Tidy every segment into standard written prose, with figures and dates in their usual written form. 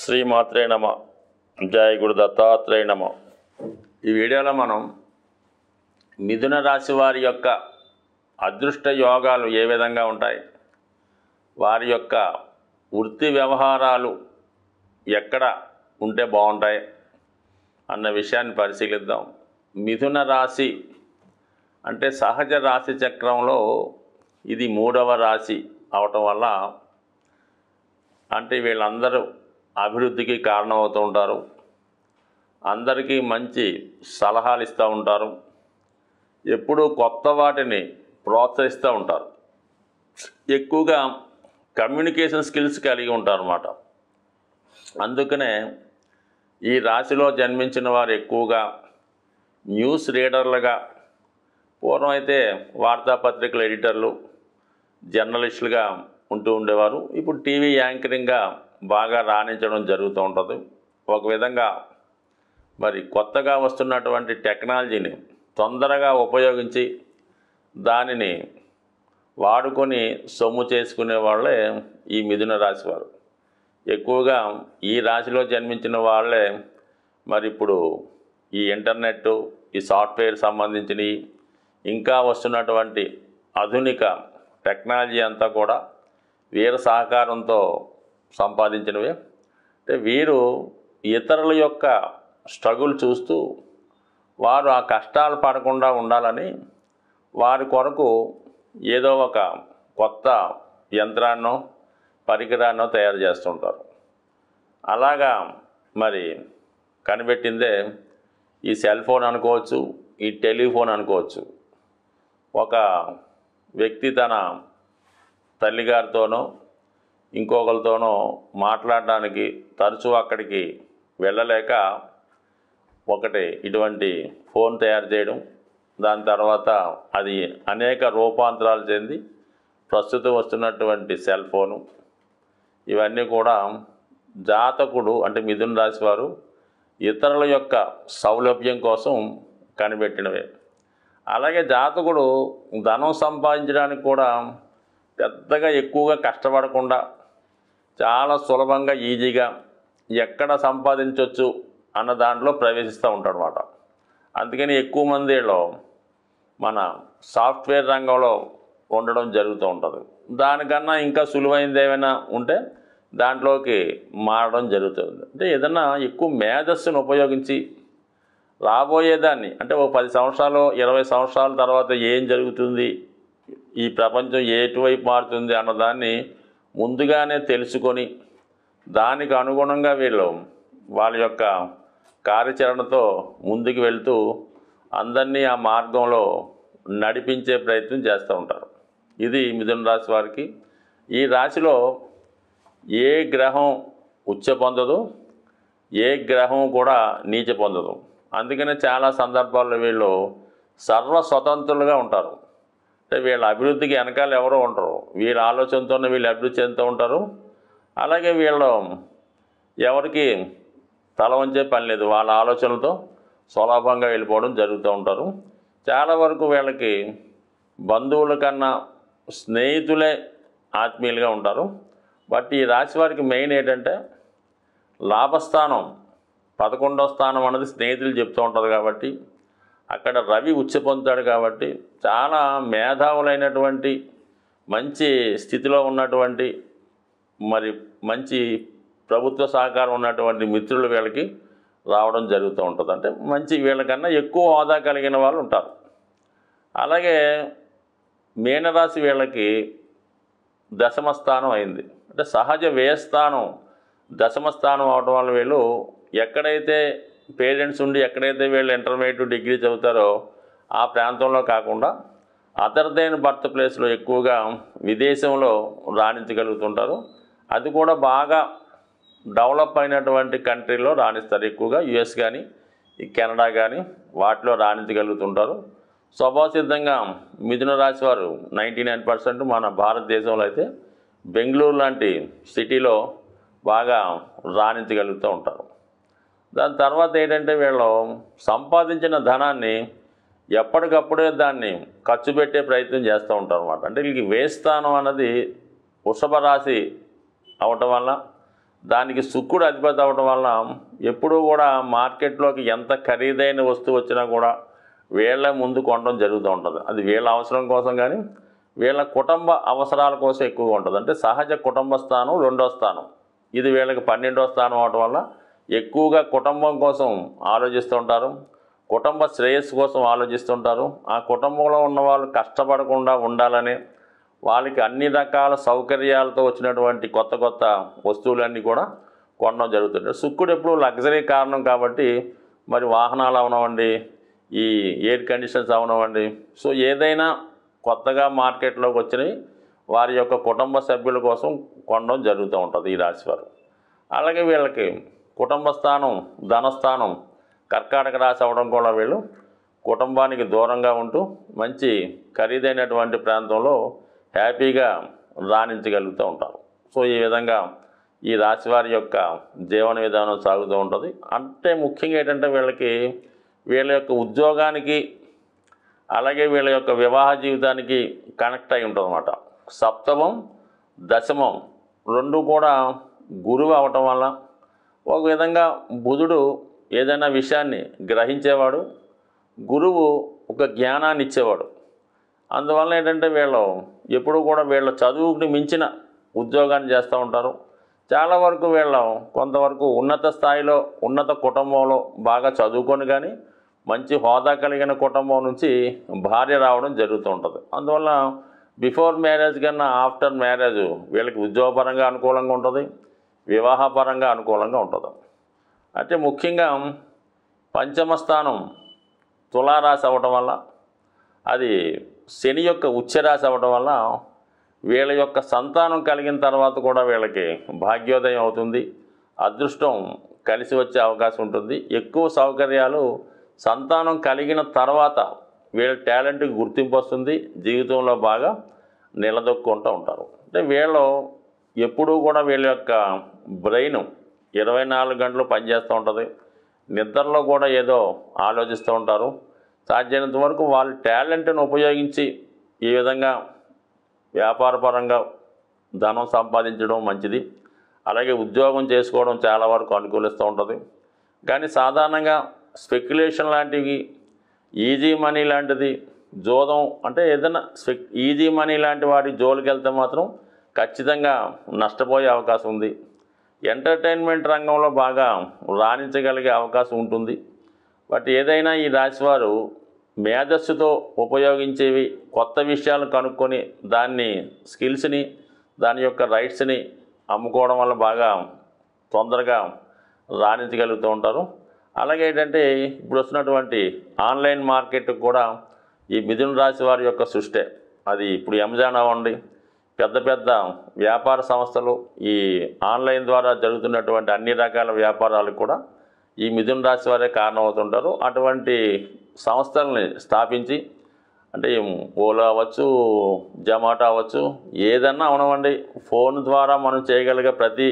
శ్రీమాత్రే నమ. జయ గురు దత్తాత్రేయ నమ. ఈ వీడియోలో మనం మిథున రాశి వారి యొక్క అదృష్ట యోగాలు ఏ విధంగా ఉంటాయి, వారి యొక్క వృత్తి వ్యవహారాలు ఎక్కడ ఉంటే బాగుంటాయి అన్న విషయాన్ని పరిశీలిద్దాం. మిథున రాశి అంటే సహజ రాశి చక్రంలో ఇది 3వ రాశి అవటం వల్ల అంటే వీళ్ళందరూ అభివృద్ధికి కారణమవుతూ ఉంటారు. అందరికీ మంచి సలహాలు ఇస్తూ ఉంటారు. ఎప్పుడూ కొత్త వాటిని ప్రోత్సహిస్తూ ఉంటారు. ఎక్కువగా కమ్యూనికేషన్ స్కిల్స్ కలిగి ఉంటారు అన్నమాట. అందుకనే ఈ రాశిలో జన్మించిన వారు ఎక్కువగా న్యూస్ రీడర్లుగా, పూర్వం అయితే వార్తాపత్రికల ఎడిటర్లు, జర్నలిస్టులుగా ఉంటూ ఉండేవారు. ఇప్పుడు టీవీ యాంకరింగ్గా బాగా రాణించడం జరుగుతూ ఉంటుంది. ఒక విధంగా మరి కొత్తగా వస్తున్నటువంటి టెక్నాలజీని తొందరగా ఉపయోగించి దానిని వాడుకొని సొమ్ము చేసుకునే వాళ్ళే ఈ మిథున రాశి వారు. ఎక్కువగా ఈ రాశిలో జన్మించిన వాళ్ళే మరి ఇప్పుడు ఈ ఇంటర్నెట్, ఈ సాఫ్ట్వేర్ సంబంధించినవి, ఇంకా వస్తున్నటువంటి ఆధునిక టెక్నాలజీ అంతా కూడా వీరి సహకారంతో సంపాదించినవే. అంటే వీరు ఇతరుల యొక్క స్ట్రగుల్ చూస్తూ వారు ఆ కష్టాలు పడకుండా ఉండాలని వారి కొరకు ఏదో ఒక కొత్త యంత్రాన్నో పరికరాన్నో తయారు చేస్తుంటారు. అలాగా మరి కనిపెట్టిందే ఈ సెల్ ఫోన్ అనుకోవచ్చు, ఈ టెలిఫోన్ అనుకోవచ్చు. ఒక వ్యక్తి తన తల్లిగారితోనో ఇంకొకరితోనో మాట్లాడడానికి తరచూ అక్కడికి వెళ్ళలేక ఒకటి ఇటువంటి ఫోన్ తయారు చేయడం, దాని తర్వాత అది అనేక రూపాంతరాలు చెంది ప్రస్తుతం వస్తున్నటువంటి సెల్ ఫోను, ఇవన్నీ కూడా జాతకుడు అంటే మిథున రాశి వారు ఇతరుల యొక్క సౌలభ్యం కోసం కనిపెట్టినవే. అలాగే జాతకుడు ధనం సంపాదించడానికి కూడా పెద్దగా ఎక్కువగా కష్టపడకుండా చాలా సులభంగా ఈజీగా ఎక్కడ సంపాదించవచ్చు అన్న దాంట్లో ప్రవేశిస్తూ ఉంటాడు అన్నమాట. అందుకని ఎక్కువ మందిలో మన సాఫ్ట్వేర్ రంగంలో ఉండడం జరుగుతూ ఉంటుంది. దానికన్నా ఇంకా సులువైనది ఏమైనా ఉంటే దాంట్లోకి మారడం జరుగుతుంది. అంటే ఏదన్నా ఎక్కువ మేధస్సును ఉపయోగించి రాబోయేదాన్ని, అంటే ఓ 10 సంవత్సరాలు 20 సంవత్సరాల తర్వాత ఏం జరుగుతుంది, ఈ ప్రపంచం ఎటువైపు మారుతుంది అన్నదాన్ని ముందుగానే తెలుసుకొని దానికి అనుగుణంగా వీళ్ళు వాళ్ళ యొక్క కార్యాచరణతో ముందుకు వెళ్తూ అందరినీ ఆ మార్గంలో నడిపించే ప్రయత్నం చేస్తూ ఉంటారు. ఇది మిథున రాశి వారికి. ఈ రాశిలో ఏ గ్రహం ఉచ్చ పొందదు, ఏ గ్రహం కూడా నీచ పొందదు. అందుకనే చాలా సందర్భాల్లో వీళ్ళు సర్వస్వతంత్రులుగా ఉంటారు. అంటే వీళ్ళ అభివృద్ధికి వెనకాల ఎవరో ఉండరు, వీళ్ళ ఆలోచనతోనే వీళ్ళు అభివృద్ధి చెందుతూ ఉంటారు. అలాగే వీళ్ళు ఎవరికి తల వంచే పని లేదు, వాళ్ళ ఆలోచనలతో సులభంగా వెళ్ళిపోవడం జరుగుతూ ఉంటారు. చాలా వరకు వీళ్ళకి బంధువుల కన్నా స్నేహితులే ఆత్మీయులుగా ఉంటారు. బట్ ఈ రాశి వారికి మెయిన్ ఏంటంటే లాభస్థానం 11వ స్థానం అన్నది స్నేహితులు చెప్తూ ఉంటుంది కాబట్టి అక్కడ రవి ఉచ్చ పొందుతాడు కాబట్టి చాలా మేధావులైనటువంటి మంచి స్థితిలో ఉన్నటువంటి మరి మంచి ప్రభుత్వ సహకారం ఉన్నటువంటి మిత్రులు వీళ్ళకి రావడం జరుగుతూ ఉంటుంది. అంటే మంచి వీళ్ళకన్నా ఎక్కువ హోదా కలిగిన వాళ్ళు ఉంటారు. అలాగే మీనరాశి వీళ్ళకి దశమ స్థానం అయింది. అంటే సహజ వ్యయస్థానం దశమ స్థానం అవడం వల్ల వీళ్ళు ఎక్కడైతే పేరెంట్స్ ఉండి ఎక్కడైతే వీళ్ళు ఇంటర్మీడియట్ డిగ్రీ చదువుతారో ఆ ప్రాంతంలో కాకుండా అదర్ దెన్ బర్త్ ప్లేస్లో ఎక్కువగా విదేశంలో రాణించగలుగుతుంటారు. అది కూడా బాగా డెవలప్ అయినటువంటి కంట్రీలో రాణిస్తారు. ఎక్కువగా యుఎస్ కానీ ఈ కెనడా కానీ వాటిలో రాణించగలుగుతుంటారు. స్వభావసిద్ధంగా మిథున రాశి వారు 99% మన భారతదేశంలో అయితే బెంగళూరు లాంటి సిటీలో బాగా రాణించగలుగుతూ ఉంటారు. దాని తర్వాత ఏంటంటే వీళ్ళు సంపాదించిన ధనాన్ని ఎప్పటికప్పుడే దాన్ని ఖర్చు పెట్టే ప్రయత్నం చేస్తూ ఉంటారు అన్నమాట. అంటే వీళ్ళకి వ్యయస్థానం అన్నది వృషభ రాశి అవటం వల్ల దానికి శుక్రుడు అధిపతి అవ్వడం వల్ల ఎప్పుడూ కూడా మార్కెట్లోకి ఎంత ఖరీదైన వస్తువు వచ్చినా కూడా వీళ్ళ ముందు కొనడం జరుగుతూ ఉంటుంది. అది వీళ్ళ అవసరం కోసం కానీ వీళ్ళ కుటుంబ అవసరాల కోసం ఎక్కువగా ఉంటుంది. అంటే సహజ కుటుంబ స్థానం 2వ స్థానం, ఇది వీళ్ళకి 12వ స్థానం అవడం వల్ల ఎక్కువగా కుటుంబం కోసం ఆలోచిస్తూ ఉంటారు, కుటుంబ శ్రేయస్సు కోసం ఆలోచిస్తుంటారు. ఆ కుటుంబంలో ఉన్న వాళ్ళు కష్టపడకుండా ఉండాలని వాళ్ళకి అన్ని రకాల సౌకర్యాలతో వచ్చినటువంటి కొత్త కొత్త వస్తువులన్నీ కూడా కొనడం జరుగుతుంది. శుక్రుడు ఎప్పుడు లగ్జరీ కారణం కాబట్టి మరి వాహనాలు అవనవండి, ఈ ఎయిర్ కండిషన్స్ అవనవండి, సో ఏదైనా కొత్తగా మార్కెట్లోకి వచ్చినవి వారి యొక్క కుటుంబ సభ్యుల కోసం కొనడం జరుగుతూ ఉంటుంది ఈ రాశివారు. అలాగే వీళ్ళకి కుటుంబ స్థానం ధనస్థానం కర్కాటక రాశి అవ్వడం కూడా వీళ్ళు కుటుంబానికి దూరంగా ఉంటూ మంచి ఖరీదైనటువంటి ప్రాంతంలో హ్యాపీగా రాణించగలుగుతూ ఉంటారు. సో ఈ విధంగా ఈ రాశివారి యొక్క జీవన విధానం సాగుతూ ఉంటుంది. అంటే ముఖ్యంగా ఏంటంటే వీళ్ళ యొక్క ఉద్యోగానికి అలాగే వీళ్ళ యొక్క వివాహ జీవితానికి కనెక్ట్ అయి ఉంటుంది అన్నమాట. సప్తమం దశమం రెండు కూడా గురువు అవటం వల్ల ఒక విధంగా బుధుడు ఏదైనా విషయాన్ని గ్రహించేవాడు, గురువు ఒక జ్ఞానాన్ని ఇచ్చేవాడు. అందువల్ల ఏంటంటే వీళ్ళు ఎప్పుడు కూడా వీళ్ళ చదువుకి మించిన ఉద్యోగాన్ని చేస్తూ ఉంటారు. చాలా వరకు వీళ్ళు కొంతవరకు ఉన్నత స్థాయిలో ఉన్నత కుటుంబంలో బాగా చదువుకొని కానీ మంచి హోదా కలిగిన కుటుంబం నుంచి భార్య రావడం జరుగుతూ ఉంటుంది. అందువల్ల బిఫోర్ మ్యారేజ్ కన్నా ఆఫ్టర్ మ్యారేజ్ వీళ్ళకి ఉద్యోగపరంగా అనుకూలంగా ఉంటుంది, వివాహపరంగా అనుకూలంగా ఉంటుంది. అంటే ముఖ్యంగా పంచమ స్థానం తులారాశి అవ్వటం వల్ల, అది శని యొక్క ఉచ్చరాశి అవ్వటం వల్ల వీళ్ళ యొక్క సంతానం కలిగిన తర్వాత కూడా వీళ్ళకి భాగ్యోదయం అవుతుంది, అదృష్టం కలిసి వచ్చే అవకాశం ఉంటుంది. ఎక్కువ సౌకర్యాలు సంతానం కలిగిన తర్వాత వీళ్ళ టాలెంట్కి గుర్తింపు వస్తుంది, జీవితంలో బాగా నిలదొక్కుంటూ ఉంటారు. అంటే వీళ్ళు ఎప్పుడూ కూడా వీళ్ళ యొక్క బ్రెయిన్ 24 గంటలు పనిచేస్తూ ఉంటుంది, నిద్రలో కూడా ఏదో ఆలోచిస్తూ ఉంటారు. సాధ్యమైనంత వరకు వాళ్ళ టాలెంట్ను ఉపయోగించి ఈ విధంగా వ్యాపారపరంగా ధనం సంపాదించడం మంచిది. అలాగే ఉద్యోగం చేసుకోవడం చాలా వరకు అనుకూలిస్తూ ఉంటుంది. కానీ సాధారణంగా స్పెక్యులేషన్ లాంటివి, ఈజీ మనీ లాంటిది, జోదం అంటే ఏదైనా ఈజీ మనీ లాంటి వాటి జోలికి వెళ్తే మాత్రం ఖచ్చితంగా నష్టపోయే అవకాశం ఉంది. ఎంటర్టైన్మెంట్ రంగంలో బాగా రాణించగలిగే అవకాశం ఉంటుంది. బట్ ఏదైనా ఈ రాశివారు మేధస్సుతో ఉపయోగించేవి కొత్త విషయాలు కనుక్కొని దాన్ని స్కిల్స్ని దాని యొక్క రైట్స్ని అమ్ముకోవడం వల్ల బాగా తొందరగా రాణించగలుగుతూ ఉంటారు. అలాగే ఏంటంటే ఇప్పుడు వస్తున్నటువంటి ఆన్లైన్ మార్కెట్ కూడా ఈ మిథున రాశి వారి యొక్క సృష్టి. అది ఇప్పుడు అమెజాన్ అవ్వండి, పెద్ద పెద్ద వ్యాపార సంస్థలు ఈ ఆన్లైన్ ద్వారా జరుగుతున్నటువంటి అన్ని రకాల వ్యాపారాలకు కూడా ఈ మిథున రాశి వారే కారణమవుతుంటారు. అటువంటి సంస్థల్ని స్థాపించి, అంటే ఓలా అవ్వచ్చు, జొమాటో అవ్వచ్చు, ఏదన్నా అవనవండి, ఫోన్ ద్వారా మనం చేయగలిగే ప్రతి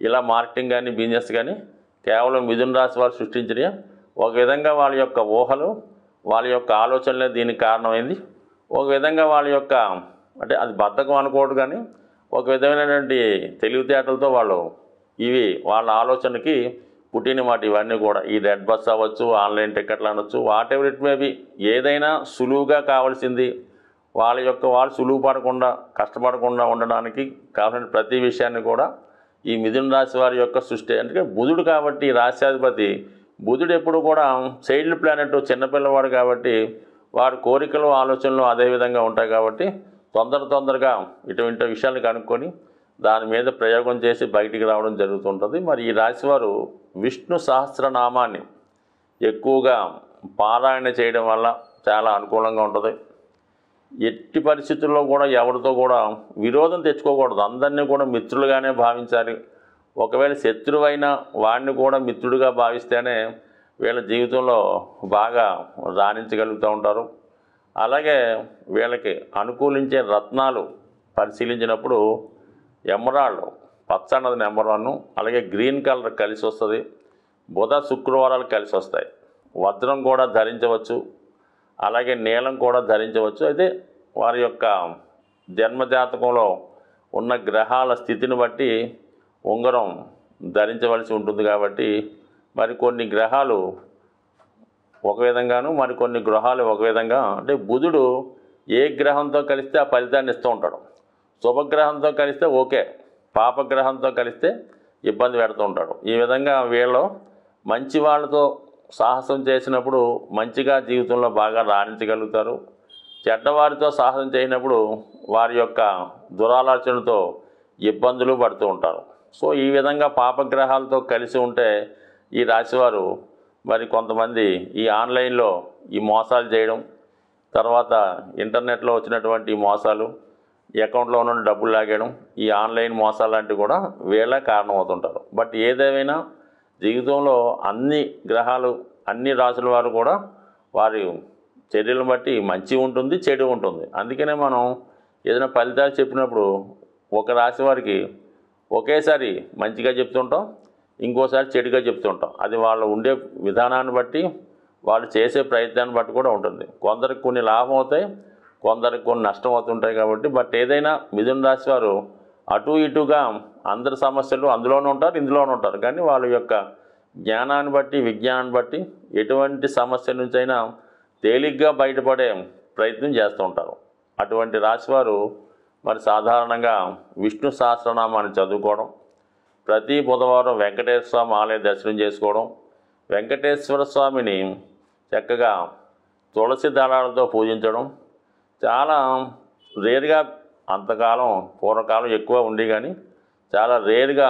ఇలా మార్కెటింగ్ కానీ బిజినెస్ కానీ కేవలం మిథున రాశి వారు సృష్టించినవి. ఒక విధంగా వాళ్ళ యొక్క ఊహలు, వాళ్ళ యొక్క ఆలోచనలే దీనికి కారణమైంది. ఒక విధంగా వాళ్ళ యొక్క అంటే అది బద్ధకం అనుకోవడం కానీ ఒక విధమైనటువంటి తెలివితేటలతో వాళ్ళు ఇవి వాళ్ళ ఆలోచనకి పుట్టిన మాట. ఇవన్నీ కూడా ఈ రెడ్ బస్ అవ్వచ్చు, ఆన్లైన్ టికెట్లు అనొచ్చు, వాట్ ఎవర్ ఇట్ మేబీ, ఏదైనా సులువుగా కావాల్సింది వాళ్ళు సులువు పడకుండా కష్టపడకుండా ఉండడానికి కావాల్సిన ప్రతి విషయాన్ని కూడా ఈ మిథున రాశి వారి యొక్క సృష్టి. అంటే బుధుడు కాబట్టి రాశ్యాధిపతి బుధుడు ఎప్పుడు కూడా చైల్డ్ ప్లానెట్, చిన్నపిల్లవాడు కాబట్టి వారి కోరికలు ఆలోచనలు అదేవిధంగా ఉంటాయి. కాబట్టి తొందరగా ఇటువంటి విషయాన్ని కనుక్కొని దాని మీద ప్రయోగం చేసి బయటికి రావడం జరుగుతుంటుంది. మరి ఈ రాశివారు విష్ణు సహస్రనామాన్ని ఎక్కువగా పారాయణ చేయడం వల్ల చాలా అనుకూలంగా ఉంటుంది. ఎట్టి పరిస్థితుల్లో కూడా ఎవరితో కూడా విరోధం తెచ్చుకోకూడదు, అందరినీ కూడా మిత్రులుగానే భావించాలి. ఒకవేళ శత్రువైనా వాడిని కూడా మిత్రుడిగా భావిస్తేనే వీళ్ళ జీవితంలో బాగా రాణించగలుగుతూ ఉంటారు. అలాగే వీళ్ళకి అనుకూలించే రత్నాలు పరిశీలించినప్పుడు ఎమరాల్డ్ పచ్చన్నది నెంబర్ 1, అలాగే గ్రీన్ కలర్ కలిసి వస్తుంది, బుధ శుక్రవారాలు కలిసి వస్తాయి. వజ్రం కూడా ధరించవచ్చు, అలాగే నీలం కూడా ధరించవచ్చు. అయితే వారి యొక్క జన్మజాతకంలో ఉన్న గ్రహాల స్థితిని బట్టి ఉంగరం ధరించవలసి ఉంటుంది కాబట్టి మరి కొన్ని గ్రహాలు ఒక విధంగాను మరికొన్ని గ్రహాలు ఒక విధంగా, అంటే బుధుడు ఏ గ్రహంతో కలిస్తే ఆ ఫలితాన్ని ఇస్తూ ఉంటాడు. శుభగ్రహంతో కలిస్తే ఓకే, పాపగ్రహంతో కలిస్తే ఇబ్బంది పెడుతూ ఉంటాడు. ఈ విధంగా వీళ్ళు మంచి వాళ్ళతో సాహసం చేసినప్పుడు మంచిగా జీవితంలో బాగా రాణించగలుగుతారు. చెడ్డవారితో సాహసం చేయనప్పుడు వారి యొక్క దురాలోచనతో ఇబ్బందులు పడుతూ ఉంటారు. సో ఈ విధంగా పాపగ్రహాలతో కలిసి ఉంటే ఈ రాశివారు మరి కొంతమంది ఈ ఆన్లైన్లో ఈ మోసాలు చేయడం, తర్వాత ఇంటర్నెట్లో వచ్చినటువంటి మోసాలు, అకౌంట్లో ఉన్న డబ్బులు లాగేయడం, ఈ ఆన్లైన్ మోసాలు లాంటివి కూడా వీళ్ళ కారణమవుతుంటారు. బట్ ఏదేమైనా జీవితంలో అన్ని గ్రహాలు అన్ని రాశుల వారు కూడా వారి చర్యలను బట్టి మంచి ఉంటుంది, చెడు ఉంటుంది. అందుకనే మనం ఏదైనా ఫలితాలు చెప్పినప్పుడు ఒక రాశి వారికి ఒకేసారి మంచిగా చెప్తుంటాం, ఇంకోసారి చెడుగా చెప్తుంటాం. అది వాళ్ళు ఉండే విధానాన్ని బట్టి, వాళ్ళు చేసే ప్రయత్నాన్ని బట్టి కూడా ఉంటుంది. కొందరికి కొన్ని లాభం అవుతాయి, కొందరికి కొన్ని నష్టం అవుతుంటాయి. కాబట్టి బట్ ఏదైనా మిథున రాశి వారు అటు ఇటుగా అందరి సమస్యలు అందులోనే ఉంటారు, ఇందులోనే ఉంటారు. కానీ వాళ్ళ యొక్క జ్ఞానాన్ని బట్టి, విజ్ఞానాన్ని బట్టి ఎటువంటి సమస్య నుంచైనా తేలిగ్గా బయటపడే ప్రయత్నం చేస్తూ ఉంటారు. అటువంటి రాశివారు మరి సాధారణంగా విష్ణు సహస్రనామాన్ని చదువుకోవడం, ప్రతి బుధవారం వెంకటేశ్వర స్వామి ఆలయ దర్శనం చేసుకోవడం, వెంకటేశ్వర స్వామిని చక్కగా తులసి దళాలతో పూజించడం, చాలా రేర్గా, అంతకాలం పూర్వకాలం ఎక్కువ ఉండి కానీ చాలా రేర్గా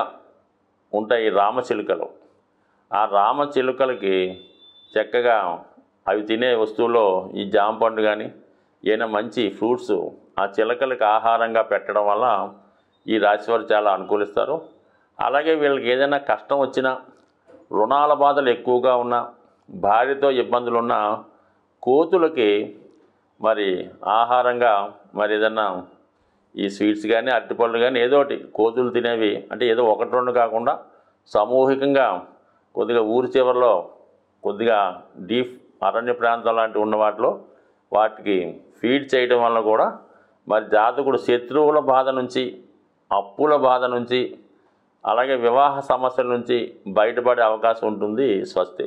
ఉంటాయి రామచిలుకలు. ఆ రామచిలుకలకి చక్కగా అవి తినే వస్తువుల్లో ఈ జామ పండు కానీ ఏదైనా మంచి ఫ్రూట్స్ ఆ చిలకలకు ఆహారంగా పెట్టడం వల్ల ఈ రాశివారు చాలా అనుకూలిస్తారు. అలాగే వీళ్ళకి ఏదైనా కష్టం వచ్చినా, రుణాల బాధలు ఎక్కువగా ఉన్నా, భార్యతో ఇబ్బందులు ఉన్నా కోతులకి మరి ఆహారంగా మరి ఏదన్నా ఈ స్వీట్స్ కానీ అరటిపళ్ళు కానీ ఏదో ఒకటి కోతులు తినేవి, అంటే ఏదో ఒకటి రెండు కాకుండా సామూహికంగా కొద్దిగా ఊరి చివరిలో కొద్దిగా డీప్ అరణ్య ప్రాంతం లాంటివి ఉన్న వాటికి ఫీడ్ చేయడం వల్ల కూడా మరి జాతకుడు శత్రువుల బాధ నుంచి, అప్పుల బాధ నుంచి, అలాగే వివాహ సమస్యల నుంచి బయటపడే అవకాశం ఉంటుంది. స్వస్తి.